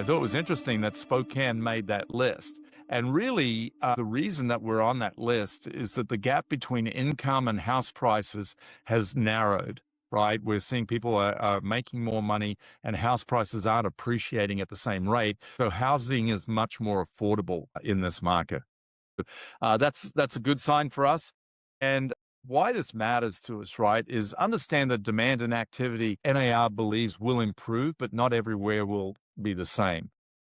thought it was interesting that Spokane made that list. And really, the reason that we're on that list is that the gap between income and house prices has narrowed, right? We're seeing people are making more money and house prices aren't appreciating at the same rate. So housing is much more affordable in this market. That's a good sign for us. And why this matters to us, right, is understand that demand and activity NAR believes will improve, but not everywhere will be the same.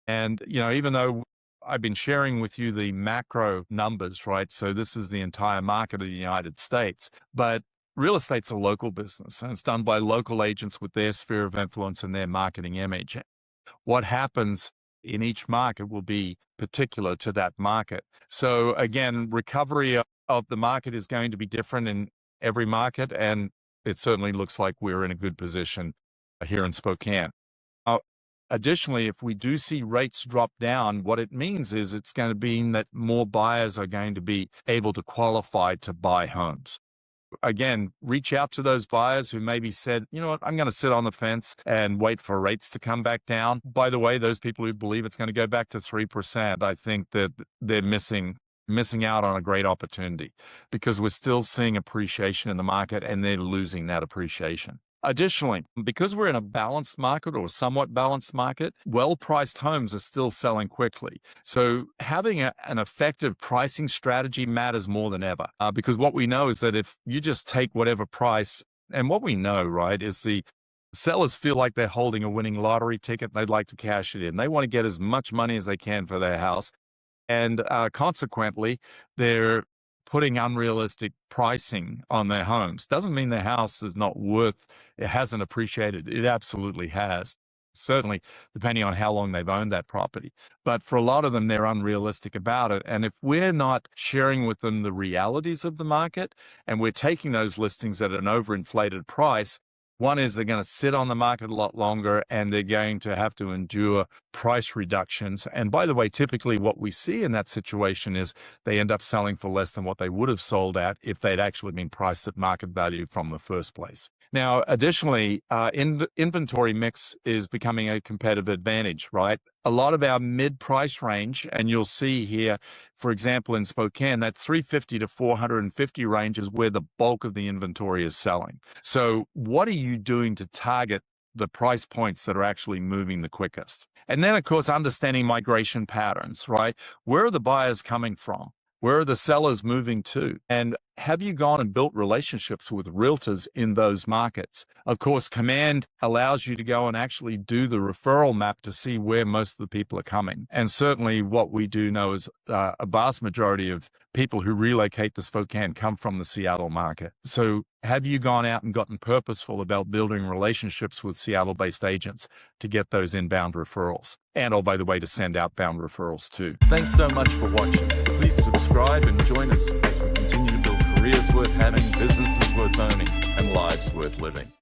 And, even though I've been sharing with you the macro numbers, right? So this is the entire market of the United States, but real estate's a local business and it's done by local agents with their sphere of influence and their marketing image. What happens in each market will be particular to that market. So again, recovery of the market is going to be different in every market, and it certainly looks like we're in a good position here in Spokane. Additionally, if we do see rates drop down, what it means is it's going to mean that more buyers are going to be able to qualify to buy homes. Again, reach out to those buyers who maybe said, you know what, I'm going to sit on the fence and wait for rates to come back down. By the way, those people who believe it's going to go back to 3%, I think that they're missing out on a great opportunity because we're still seeing appreciation in the market and they're losing that appreciation. Additionally, because we're in a balanced market or somewhat balanced market, well-priced homes are still selling quickly. So having an effective pricing strategy matters more than ever because what we know is that if you just take whatever price, and what we know, right, is the sellers feel like they're holding a winning lottery ticket. They'd like to cash it in. They want to get as much money as they can for their house. And consequently, they're putting unrealistic pricing on their homes. Doesn't mean their house is not it hasn't appreciated. It absolutely has. Certainly, depending on how long they've owned that property. But for a lot of them, they're unrealistic about it. And if we're not sharing with them the realities of the market and we're taking those listings at an overinflated price, one is they're going to sit on the market a lot longer and they're going to have to endure price reductions. And by the way, typically what we see in that situation is they end up selling for less than what they would have sold at if they'd actually been priced at market value from the first place. Now, additionally, inventory mix is becoming a competitive advantage, right? A lot of our mid-price range, and you'll see here, for example, in Spokane, that 350 to 450 range is where the bulk of the inventory is selling. So what are you doing to target the price points that are actually moving the quickest? And then, of course, understanding migration patterns, right? Where are the buyers coming from? Where are the sellers moving to? And have you gone and built relationships with realtors in those markets? Of course, Command allows you to go and actually do the referral map to see where most of the people are coming. And certainly what we do know is a vast majority of people who relocate to Spokane come from the Seattle market. So have you gone out and gotten purposeful about building relationships with Seattle-based agents to get those inbound referrals? And, oh, by the way, to send outbound referrals too. Thanks so much for watching. Please subscribe and join us as we continue to build careers worth having, businesses worth owning, and lives worth living.